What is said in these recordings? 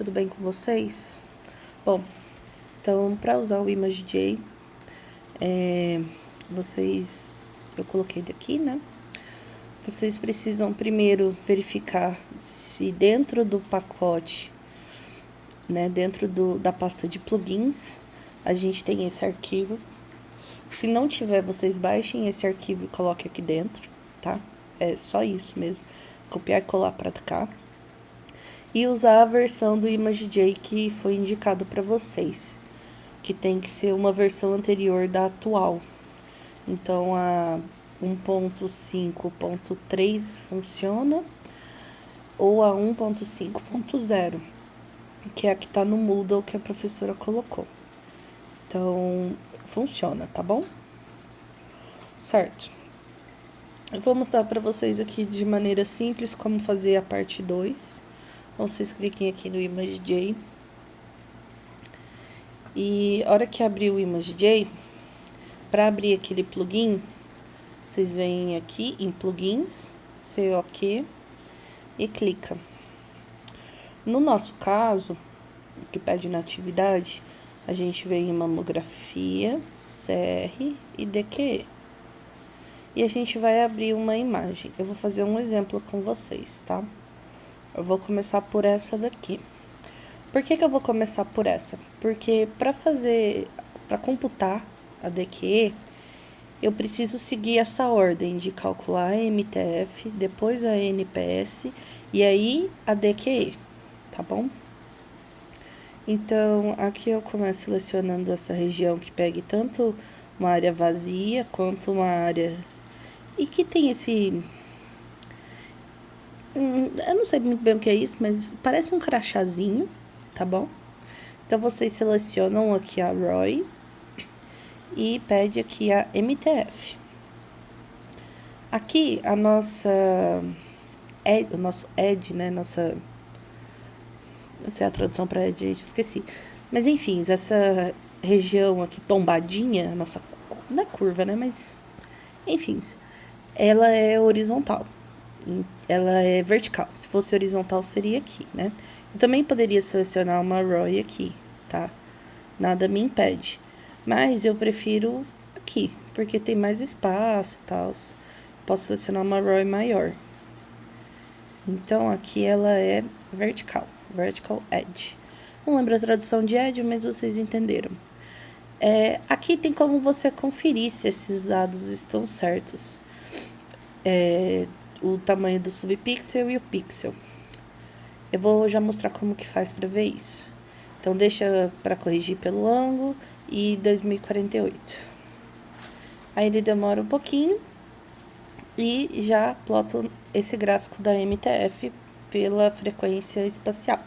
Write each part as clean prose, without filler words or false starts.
tudo bem com vocês? Bom, então, para usar o ImageJ, eu coloquei ele aqui, né? Vocês precisam primeiro verificar se dentro do pacote, né, dentro da pasta de plugins, a gente tem esse arquivo. Se não tiver, vocês baixem esse arquivo e coloquem aqui dentro, tá? É só isso mesmo. Copiar e colar para cá. E usar a versão do ImageJ que foi indicado para vocês, que tem que ser uma versão anterior da atual. Então, a 1.5.3 funciona, ou a 1.5.0, que é a que tá no Moodle que a professora colocou. Então, funciona, tá bom? Certo. Eu vou mostrar para vocês aqui de maneira simples como fazer a parte 2. Então, vocês cliquem aqui no ImageJ. E a hora que abrir o ImageJ, para abrir aquele plugin, vocês vêm aqui em plugins, COQ, e clica. No nosso caso, que pede na atividade, a gente vem em mamografia, CR e DQE. E a gente vai abrir uma imagem. Eu vou fazer um exemplo com vocês, tá? Eu vou começar por essa daqui. Por que eu vou começar por essa? Porque para computar a DQE, eu preciso seguir essa ordem de calcular a MTF, depois a NPS e aí a DQE, tá bom? Então, aqui eu começo selecionando essa região que pegue tanto uma área vazia quanto uma área... E que tem esse... eu não sei muito bem o que é isso, mas parece um crachazinho, tá bom? Então, vocês selecionam aqui a ROI e pede aqui a MTF. Aqui, o nosso ED, né? Não sei a tradução para ED, gente, esqueci. Mas, enfim, essa região aqui tombadinha, nossa... Não é curva, né? Mas, enfim, ela é horizontal. Ela é vertical. Se fosse horizontal, seria aqui, né? Eu também poderia selecionar uma ROI aqui, tá? Nada me impede. Mas eu prefiro aqui, porque tem mais espaço e tal. Posso selecionar uma ROI maior. Então, aqui ela é vertical. Vertical Edge. Não lembro a tradução de Edge, mas vocês entenderam. Aqui tem como você conferir se esses dados estão certos. O tamanho do subpixel e o pixel. Eu vou já mostrar como que faz para ver isso. Então, deixa para corrigir pelo ângulo e 2048. Aí ele demora um pouquinho e já ploto esse gráfico da MTF pela frequência espacial.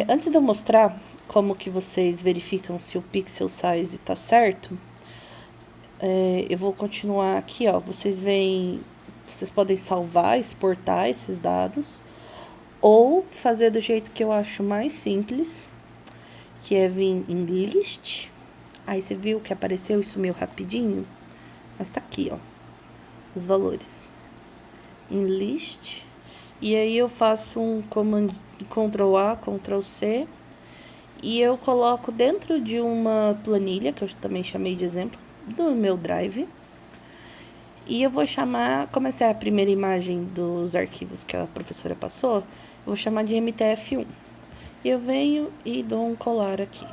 Antes de eu mostrar como que vocês verificam se o pixel size está certo, eu vou continuar aqui, ó. Vocês podem salvar, exportar esses dados, ou fazer do jeito que eu acho mais simples, que é vir em list. Aí você viu que apareceu e sumiu rapidinho, mas tá aqui, ó, os valores. Em list, e aí eu faço um Ctrl A, Ctrl C, e eu coloco dentro de uma planilha, que eu também chamei de exemplo, do meu Drive. E eu vou chamar, como essa é a primeira imagem dos arquivos que a professora passou, eu vou chamar de MTF1. E eu venho e dou um colar aqui,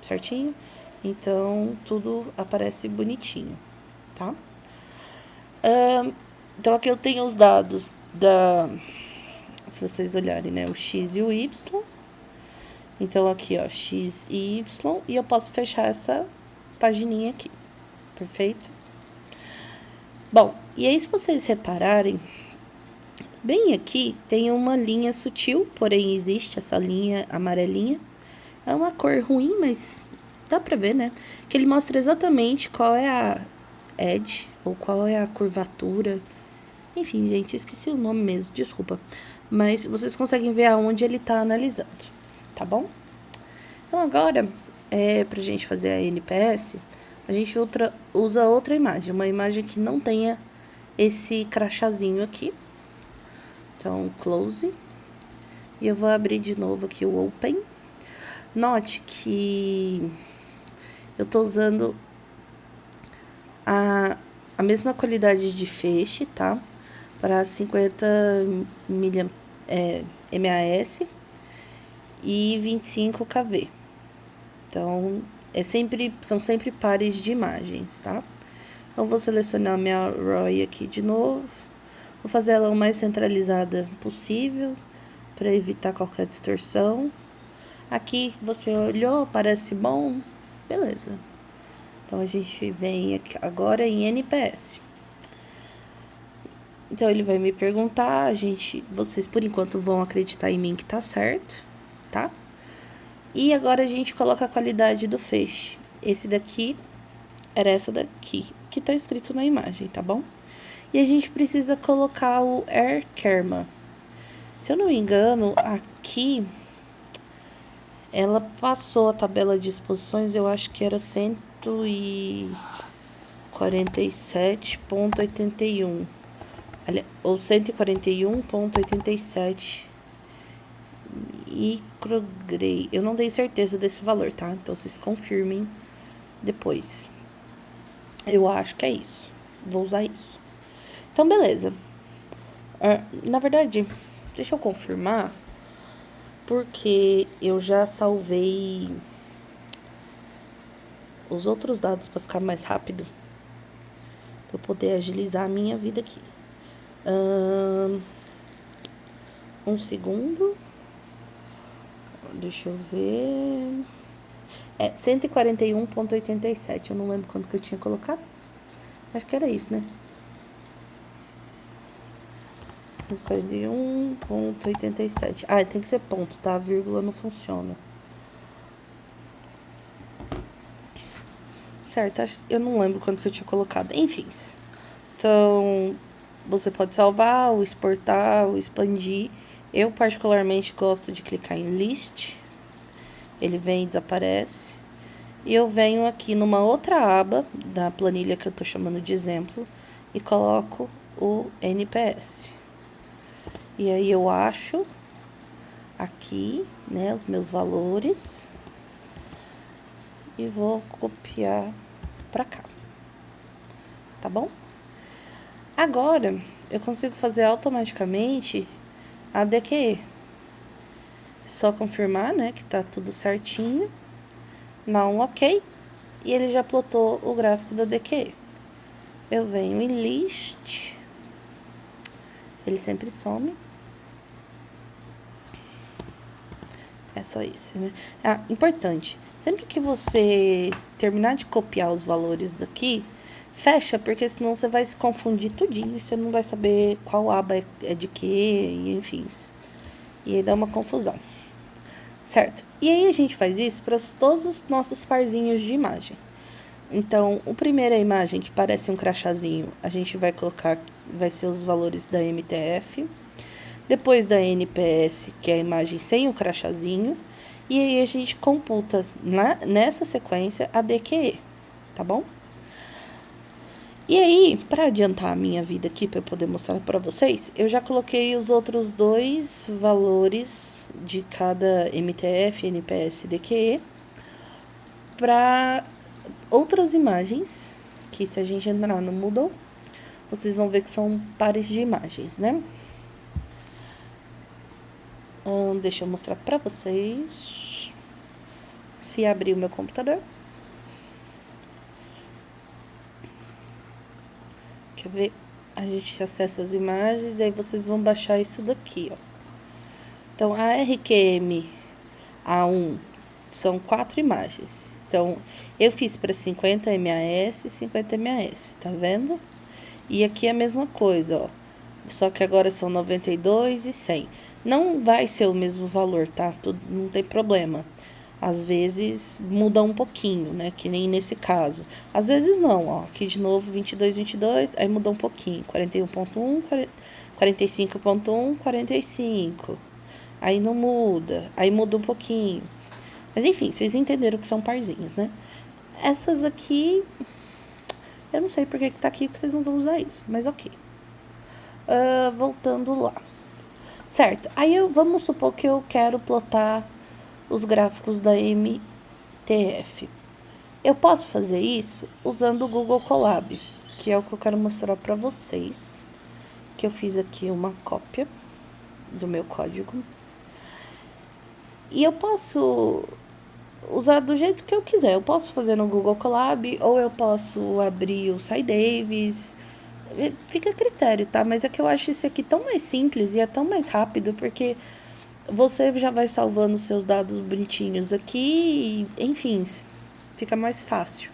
certinho? Então, tudo aparece bonitinho, tá? Então, aqui eu tenho os dados se vocês olharem, né? O X e o Y. Então, aqui, ó, X e Y. E eu posso fechar essa pagininha aqui. Perfeito? Bom, e aí se vocês repararem, bem aqui tem uma linha sutil, porém existe essa linha amarelinha. É uma cor ruim, mas dá pra ver, né? Que ele mostra exatamente qual é a edge, ou qual é a curvatura. Enfim, gente, esqueci o nome mesmo, desculpa. Mas vocês conseguem ver aonde ele tá analisando, tá bom? Então agora, pra gente fazer a NPS, a gente usa outra imagem, uma imagem que não tenha esse crachazinho aqui. Então, close. E eu vou abrir de novo aqui o open. Note que eu tô usando a mesma qualidade de feixe, tá? Para 50 mAs e 25 kV. Então, são sempre pares de imagens, tá? Então, vou selecionar minha RAW aqui de novo. Vou fazer ela o mais centralizada possível, para evitar qualquer distorção. Aqui, você olhou, parece bom, beleza. Então, a gente vem aqui agora em NPS. Então, ele vai me perguntar, vocês por enquanto vão acreditar em mim que tá certo, tá? E agora a gente coloca a qualidade do feixe. Esse daqui era essa daqui, que tá escrito na imagem, tá bom? E a gente precisa colocar o Air Kerma. Se eu não me engano, aqui ela passou a tabela de exposições, eu acho que era 147,81. Ou 141,87. Microgray. Eu não dei certeza desse valor, tá? Então, vocês confirmem depois. Eu acho que é isso. Vou usar isso. Então, beleza. Na verdade, deixa eu confirmar. Porque eu já salvei os outros dados para ficar mais rápido. Para eu poder agilizar a minha vida aqui. Um segundo. Deixa eu ver. 141,87. Eu não lembro quanto que eu tinha colocado. Acho que era isso, né? 141,87. Ah, tem que ser ponto, tá? A vírgula não funciona. Certo, eu não lembro quanto que eu tinha colocado. Enfim. Então, você pode salvar, ou exportar, ou expandir. Eu, particularmente, gosto de clicar em List. Ele vem e desaparece. E eu venho aqui numa outra aba da planilha que eu tô chamando de exemplo e coloco o NPS. E aí eu acho aqui, né, os meus valores e vou copiar para cá. Tá bom? Agora eu consigo fazer automaticamente a DQE. Só confirmar, né, que tá tudo certinho. Dá um OK. E ele já plotou o gráfico da DQE. Eu venho em List. Ele sempre some. É só isso, né? Importante. Sempre que você terminar de copiar os valores daqui, fecha, porque senão você vai se confundir tudinho. E você não vai saber qual aba é de quê, e enfim. E aí dá uma confusão. Certo? E aí a gente faz isso para todos os nossos parzinhos de imagem. Então, o primeiro é a imagem que parece um crachazinho. A gente vai colocar, vai ser os valores da MTF. Depois da NPS, que é a imagem sem o crachazinho. E aí a gente computa nessa sequência a DQE, tá bom? E aí, para adiantar a minha vida aqui, para eu poder mostrar para vocês, eu já coloquei os outros dois valores de cada MTF, NPS e DQE para outras imagens, que se a gente entrar no Moodle, vocês vão ver que são pares de imagens, né? Deixa eu mostrar para vocês. Se abrir o meu computador. Quer ver? A gente acessa as imagens e aí vocês vão baixar isso daqui, ó. Então, a RQM A1 são 4 imagens. Então, eu fiz para 50 MAS e 50 MAS, tá vendo? E aqui é a mesma coisa, ó. Só que agora são 92 e 100. Não vai ser o mesmo valor, tá? Não tem problema. Às vezes muda um pouquinho, né? Que nem nesse caso. Às vezes não, ó. Aqui de novo 22, 22, aí mudou um pouquinho. 41.1, 45.1, 45. Aí não muda, aí muda um pouquinho. Mas enfim, vocês entenderam que são parzinhos, né? Essas aqui, eu não sei por que tá aqui, porque vocês não vão usar isso, mas ok. Voltando lá. Certo, vamos supor que eu quero plotar os gráficos da MTF. Eu posso fazer isso usando o Google Colab, que é o que eu quero mostrar para vocês. Que eu fiz aqui uma cópia do meu código. E eu posso usar do jeito que eu quiser. Eu posso fazer no Google Colab ou eu posso abrir o SciDavis. Fica a critério, tá? Mas é que eu acho esse aqui tão mais simples e é tão mais rápido, porque você já vai salvando os seus dados bonitinhos aqui e, enfim, fica mais fácil.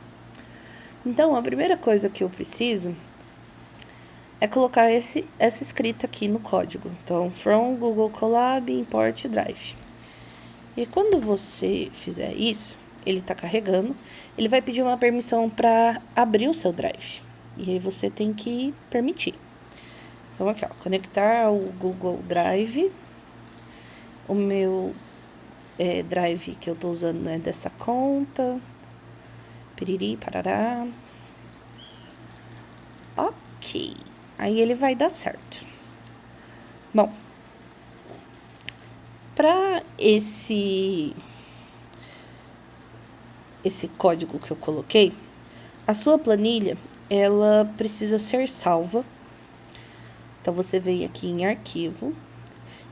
Então, a primeira coisa que eu preciso é colocar essa escrita aqui no código. Então, from Google Colab import drive. E quando você fizer isso, ele está carregando, ele vai pedir uma permissão para abrir o seu drive. E aí você tem que permitir. Então, aqui, ó, conectar ao Google Drive. O meu drive que eu tô usando é dessa conta. Piriri, parará. Ok. Aí ele vai dar certo. Bom, para esse código que eu coloquei, a sua planilha, ela precisa ser salva. Então, você vem aqui em arquivo,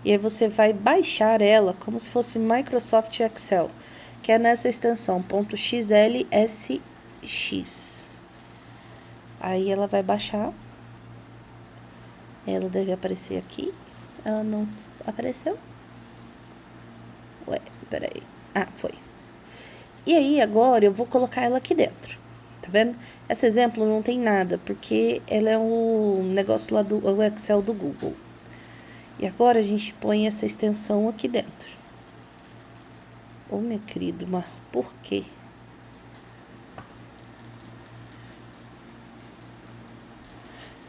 e aí você vai baixar ela como se fosse Microsoft Excel, que é nessa extensão .xlsx. Aí ela vai baixar. Ela deve aparecer aqui. Ela não apareceu? Ué, peraí. Ah, foi. E aí, agora eu vou colocar ela aqui dentro. Tá vendo? Esse exemplo não tem nada, porque ela é o negócio lá do Excel do Google. E agora a gente põe essa extensão aqui dentro. Ô, meu querido, mas por quê?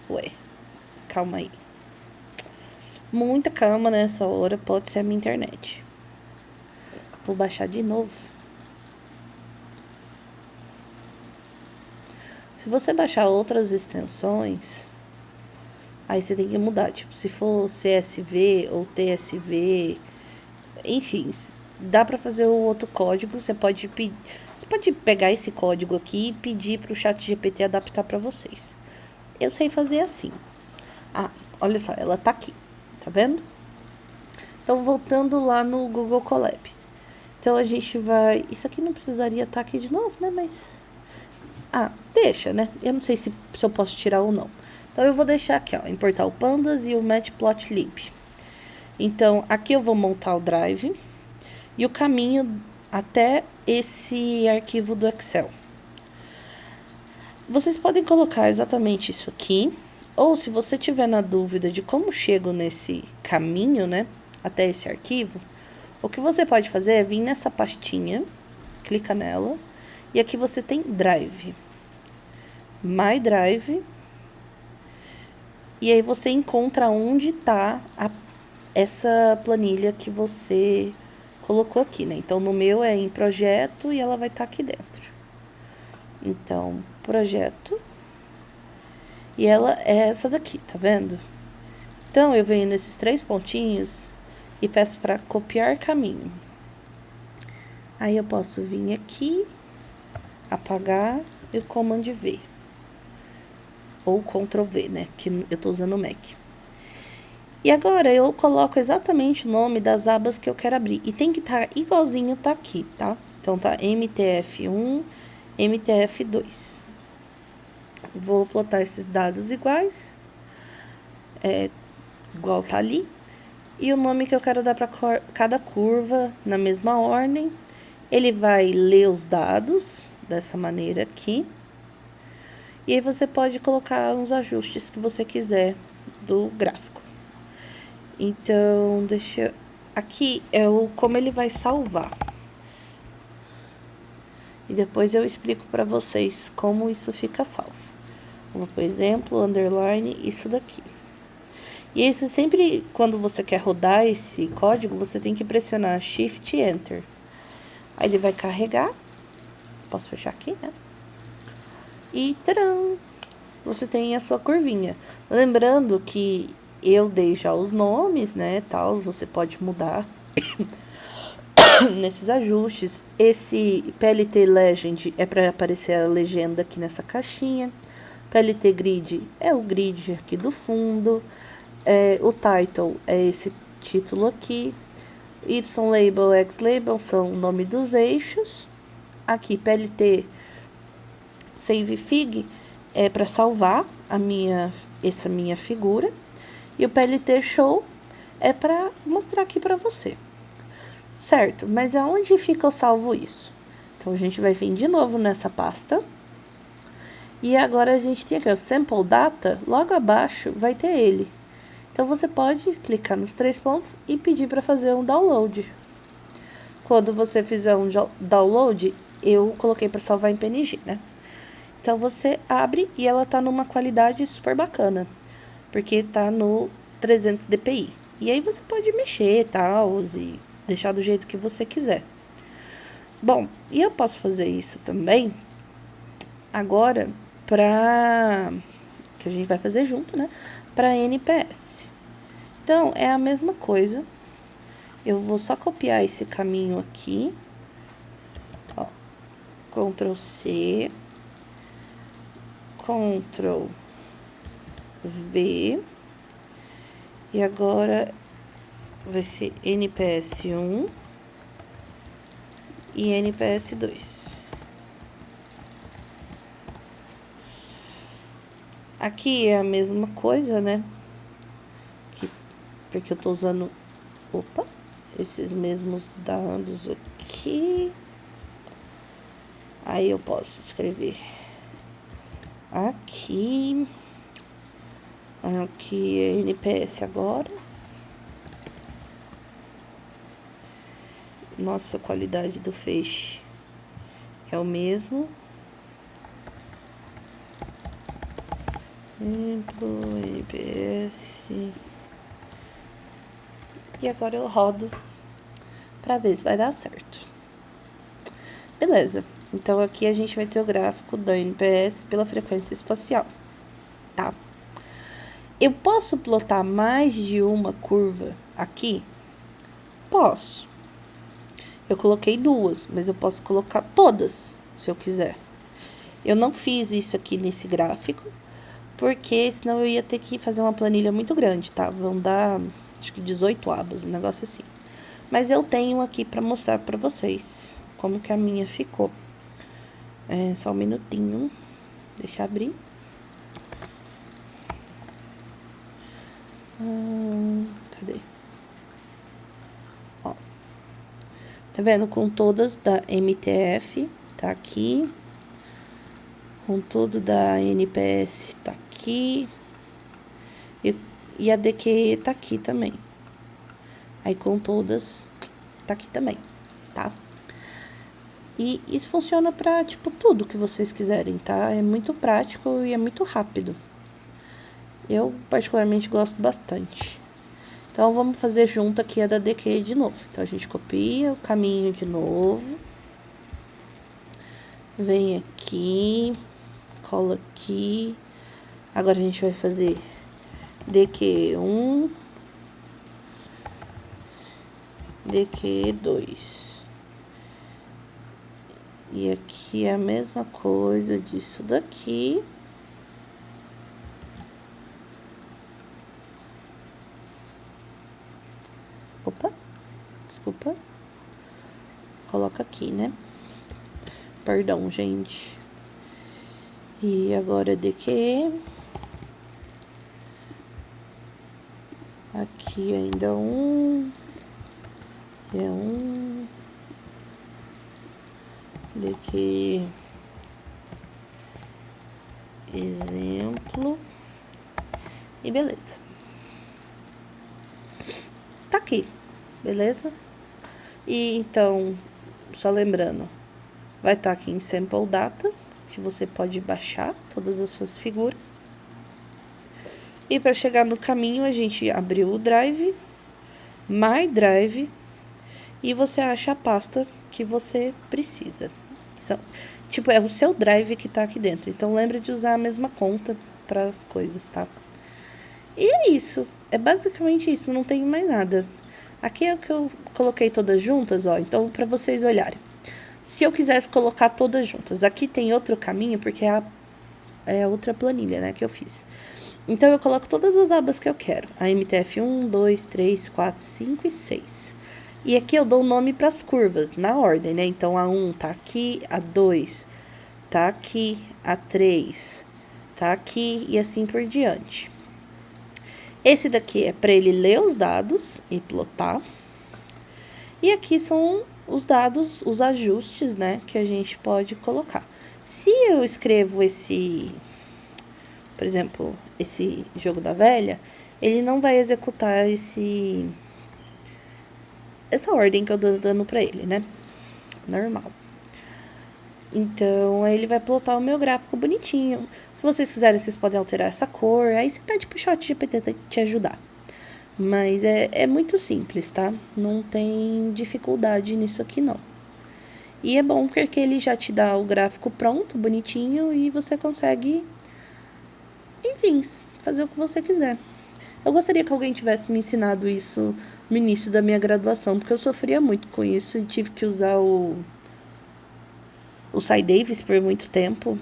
Ué, calma aí. Muita calma nessa hora, pode ser a minha internet. Vou baixar de novo. Se você baixar outras extensões, aí você tem que mudar. Tipo, se for CSV ou TSV, enfim, dá para fazer o outro código. Você pode pegar esse código aqui e pedir para o ChatGPT adaptar para vocês. Eu sei fazer assim. Ah, olha só, ela tá aqui. Tá vendo? Então, voltando lá no Google Colab. Então, a gente vai... Isso aqui não precisaria estar aqui de novo, né? Mas... Ah, deixa, né? Eu não sei se eu posso tirar ou não. Então, eu vou deixar aqui, ó. Importar o Pandas e o Matplotlib. Então, aqui eu vou montar o drive. E o caminho até esse arquivo do Excel. Vocês podem colocar exatamente isso aqui. Ou, se você tiver na dúvida de como chego nesse caminho, né? Até esse arquivo. O que você pode fazer é vir nessa pastinha. Clica nela. E aqui você tem Drive. My Drive. E aí você encontra onde está essa planilha que você colocou aqui, né? Então, no meu é em projeto e ela vai estar aqui dentro. Então, projeto. E ela é essa daqui, tá vendo? Então, eu venho nesses 3 pontinhos e peço para copiar caminho. Aí, eu posso vir aqui, apagar e o Command V. Ou Ctrl V, né? Que eu tô usando o Mac. E agora, eu coloco exatamente o nome das abas que eu quero abrir. E tem que estar igualzinho tá aqui, tá? Então, tá MTF1, MTF2. Vou plotar esses dados iguais. Igual tá ali. E o nome que eu quero dar para cada curva na mesma ordem. Ele vai ler os dados dessa maneira aqui. E aí você pode colocar uns ajustes que você quiser do gráfico. Então, aqui é como ele vai salvar. E depois eu explico para vocês como isso fica salvo. Vou, por exemplo, underline isso daqui. E isso sempre, quando você quer rodar esse código, você tem que pressionar Shift e Enter. Aí ele vai carregar. Posso fechar aqui, né? E tcharam! Você tem a sua curvinha. Lembrando que eu dei já os nomes, né, tal, você pode mudar nesses ajustes. Esse PLT Legend é para aparecer a legenda aqui nessa caixinha. PLT Grid é o grid aqui do fundo. O title é esse título aqui. Y-Label, X-Label são o nome dos eixos. Aqui, PLT Save Fig é para salvar essa minha figura. E o PLT Show é para mostrar aqui para você. Certo, mas aonde fica eu salvo isso? Então, a gente vai vir de novo nessa pasta. E agora a gente tem aqui o Sample Data, logo abaixo vai ter ele. Então, você pode clicar nos 3 pontos e pedir para fazer um download. Quando você fizer um download, eu coloquei para salvar em PNG, né? Então, você abre e ela tá numa qualidade super bacana, porque tá no 300 dpi. E aí, você pode mexer, tal, e deixar do jeito que você quiser. Bom, e eu posso fazer isso também agora que a gente vai fazer junto, né? Para NPS. Então, é a mesma coisa. Eu vou só copiar esse caminho aqui. Ó, Ctrl C. Ctrl V. E agora vai ser NPS 1 e NPS 2. Aqui é a mesma coisa, né? Porque eu tô usando, esses mesmos dados aqui. Aí eu posso escrever aqui é NPS agora. Nossa, a qualidade do feixe é o mesmo. Exemplo, NPS. E agora eu rodo para ver se vai dar certo. Beleza. Então, aqui a gente vai ter o gráfico da NPS pela frequência espacial, tá? Eu posso plotar mais de uma curva aqui? Posso. Eu coloquei 2, mas eu posso colocar todas, se eu quiser. Eu não fiz isso aqui nesse gráfico, porque senão eu ia ter que fazer uma planilha muito grande, tá? Vão dar, acho que 18 abas, um negócio assim. Mas eu tenho aqui para mostrar para vocês como que a minha ficou. Só um minutinho. Deixa eu abrir. Cadê? Ó. Tá vendo? Com todas da MTF, tá aqui. Com tudo da NPS, tá aqui. E a DQE tá aqui também. Aí com todas, tá aqui também, tá? E isso funciona pra, tipo, tudo que vocês quiserem, tá? É muito prático e é muito rápido. Eu, particularmente, gosto bastante. Então, vamos fazer junto aqui a da DQ de novo. Então, a gente copia o caminho de novo. Vem aqui, cola aqui. Agora, a gente vai fazer DQ1, DQ2. E aqui é a mesma coisa disso daqui. Opa, desculpa. Coloca aqui, né? Perdão, gente. E agora DQ. Aqui ainda um. É um. DQ. Exemplo. E beleza. Tá aqui, beleza? E então, só lembrando, vai estar aqui em Sample Data, que você pode baixar todas as suas figuras. E para chegar no caminho, a gente abriu o Drive, My Drive, e você acha a pasta que você precisa. Tipo, é o seu Drive que tá aqui dentro. Então, lembra de usar a mesma conta para as coisas, tá? E é isso. É basicamente isso, não tem mais nada. Aqui é o que eu coloquei todas juntas, ó. Então, para vocês olharem. Se eu quisesse colocar todas juntas, aqui tem outro caminho, porque é a outra planilha, né, que eu fiz. Então, eu coloco todas as abas que eu quero. A MTF 1, 2, 3, 4, 5 e 6. E aqui eu dou o nome para as curvas, na ordem, né? Então, a 1 tá aqui, a 2 tá aqui, a 3 tá aqui e assim por diante. Esse daqui é para ele ler os dados e plotar. E aqui são os dados, os ajustes, né, que a gente pode colocar. Se eu escrevo por exemplo, esse jogo da velha, ele não vai executar essa ordem que eu tô dando para ele, né? Normal. Então, aí ele vai plotar o meu gráfico bonitinho. Se vocês quiserem, vocês podem alterar essa cor. Aí você pede pro ChatGPT te ajudar. Mas é muito simples, tá? Não tem dificuldade nisso aqui, não. E é bom porque ele já te dá o gráfico pronto, bonitinho, e você consegue, enfim, fazer o que você quiser. Eu gostaria que alguém tivesse me ensinado isso no início da minha graduação, porque eu sofria muito com isso e tive que usar o Davis por muito tempo.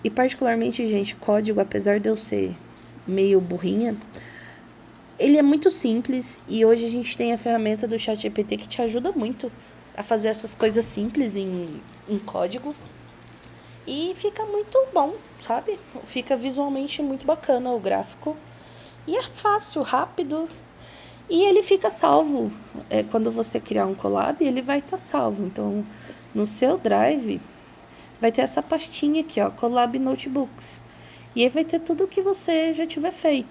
E particularmente, gente, código, apesar de eu ser meio burrinha, ele é muito simples e hoje a gente tem a ferramenta do ChatGPT que te ajuda muito a fazer essas coisas simples em código. E fica muito bom, sabe? Fica visualmente muito bacana o gráfico. E é fácil, rápido. E ele fica salvo. Quando você criar um collab, ele vai estar salvo. Então, no seu Drive, vai ter essa pastinha aqui, ó, Collab Notebooks. E aí vai ter tudo que você já tiver feito.